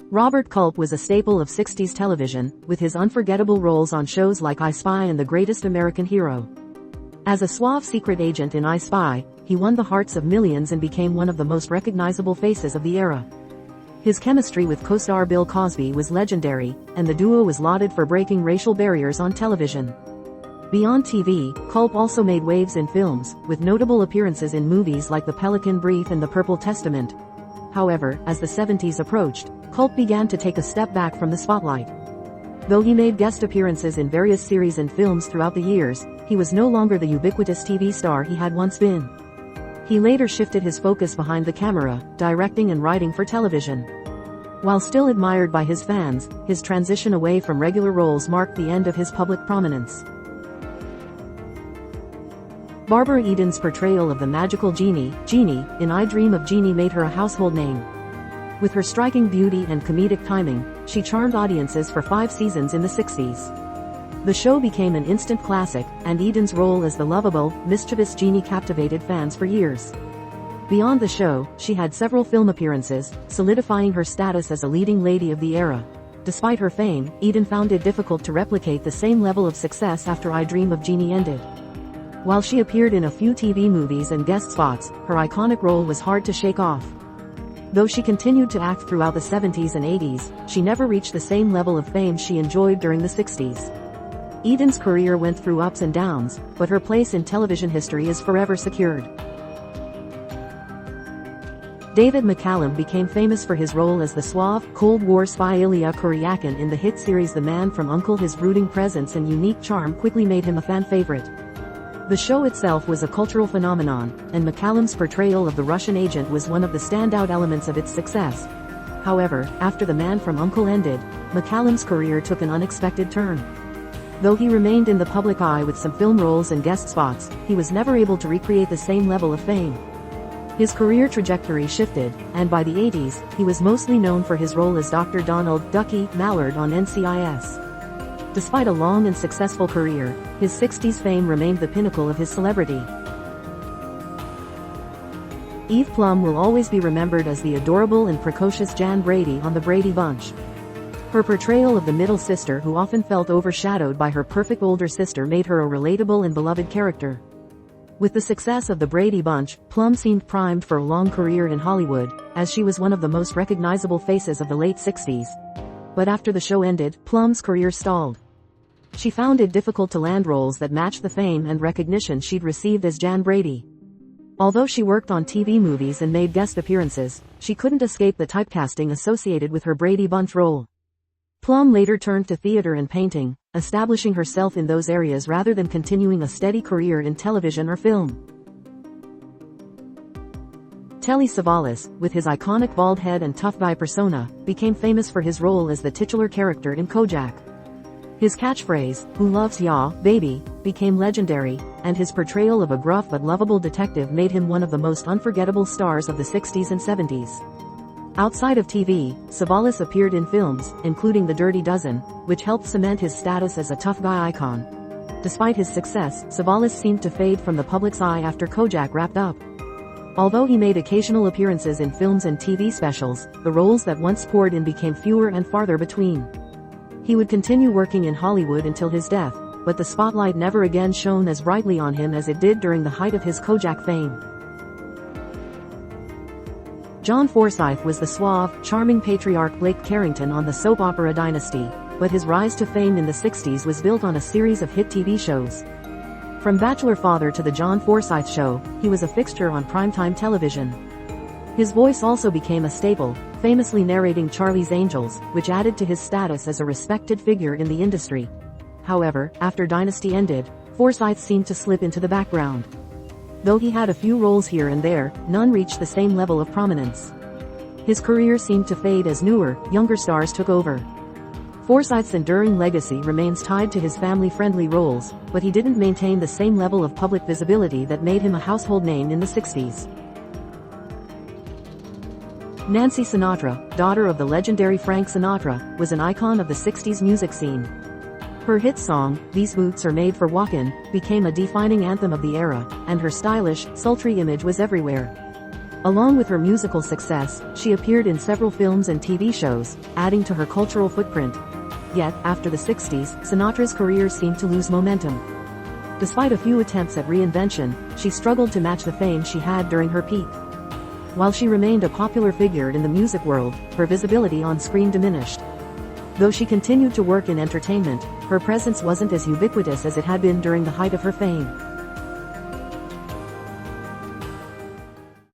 Robert Culp was a staple of 60s television, with his unforgettable roles on shows like I Spy and The Greatest American Hero. As a suave secret agent in I Spy, he won the hearts of millions and became one of the most recognizable faces of the era. His chemistry with co-star Bill Cosby was legendary, and the duo was lauded for breaking racial barriers on television. Beyond TV, Culp also made waves in films, with notable appearances in movies like The Pelican Brief and The Purple Testament. However, as the 70s approached, Culp began to take a step back from the spotlight. Though he made guest appearances in various series and films throughout the years, he was no longer the ubiquitous TV star he had once been. He later shifted his focus behind the camera, directing and writing for television. While still admired by his fans, his transition away from regular roles marked the end of his public prominence. Barbara Eden's portrayal of the magical Jeannie, in I Dream of Jeannie made her a household name. With her striking beauty and comedic timing, she charmed audiences for 5 seasons in the 60s. The show became an instant classic, and Eden's role as the lovable, mischievous Jeannie captivated fans for years. Beyond the show, she had several film appearances, solidifying her status as a leading lady of the era. Despite her fame, Eden found it difficult to replicate the same level of success after I Dream of Jeannie ended. While she appeared in a few TV movies and guest spots, her iconic role was hard to shake off. Though she continued to act throughout the 70s and 80s, she never reached the same level of fame she enjoyed during the 60s. Eden's career went through ups and downs, but her place in television history is forever secured. David McCallum became famous for his role as the suave, Cold War spy Ilya Kuryakin in the hit series The Man from U.N.C.L.E. His brooding presence and unique charm quickly made him a fan favorite. The show itself was a cultural phenomenon, and McCallum's portrayal of the Russian agent was one of the standout elements of its success. However, after The Man from U.N.C.L.E. ended, McCallum's career took an unexpected turn. Though he remained in the public eye with some film roles and guest spots, he was never able to recreate the same level of fame. His career trajectory shifted, and by the 80s, he was mostly known for his role as Dr. Donald "Ducky" Mallard on NCIS. Despite a long and successful career, his 60s fame remained the pinnacle of his celebrity. Eve Plumb will always be remembered as the adorable and precocious Jan Brady on The Brady Bunch. Her portrayal of the middle sister who often felt overshadowed by her perfect older sister made her a relatable and beloved character. With the success of The Brady Bunch, Plumb seemed primed for a long career in Hollywood, as she was one of the most recognizable faces of the late 60s. But after the show ended, Plumb's career stalled. She found it difficult to land roles that matched the fame and recognition she'd received as Jan Brady. Although she worked on TV movies and made guest appearances, she couldn't escape the typecasting associated with her Brady Bunch role. Plumb later turned to theater and painting, establishing herself in those areas rather than continuing a steady career in television or film. Telly Savalas, with his iconic bald head and tough guy persona, became famous for his role as the titular character in Kojak. His catchphrase, "Who loves ya, baby," became legendary, and his portrayal of a gruff but lovable detective made him one of the most unforgettable stars of the 60s and 70s. Outside of TV, Savalas appeared in films, including The Dirty Dozen, which helped cement his status as a tough guy icon. Despite his success, Savalas seemed to fade from the public's eye after Kojak wrapped up. Although he made occasional appearances in films and TV specials, the roles that once poured in became fewer and farther between. He would continue working in Hollywood until his death, but the spotlight never again shone as brightly on him as it did during the height of his Kojak fame. John Forsythe was the suave, charming patriarch Blake Carrington on the soap opera Dynasty, but his rise to fame in the 60s was built on a series of hit TV shows. From Bachelor Father to The John Forsythe Show, he was a fixture on primetime television. His voice also became a staple, famously narrating Charlie's Angels, which added to his status as a respected figure in the industry. However, after Dynasty ended, Forsythe seemed to slip into the background. Though he had a few roles here and there, none reached the same level of prominence. His career seemed to fade as newer, younger stars took over. Forsythe's enduring legacy remains tied to his family-friendly roles, but he didn't maintain the same level of public visibility that made him a household name in the 60s. Nancy Sinatra, daughter of the legendary Frank Sinatra, was an icon of the 60s music scene. Her hit song, "These Boots Are Made for Walkin'," became a defining anthem of the era, and her stylish, sultry image was everywhere. Along with her musical success, she appeared in several films and TV shows, adding to her cultural footprint. Yet, after the 60s, Sinatra's career seemed to lose momentum. Despite a few attempts at reinvention, she struggled to match the fame she had during her peak. While she remained a popular figure in the music world, her visibility on screen diminished. Though she continued to work in entertainment, her presence wasn't as ubiquitous as it had been during the height of her fame.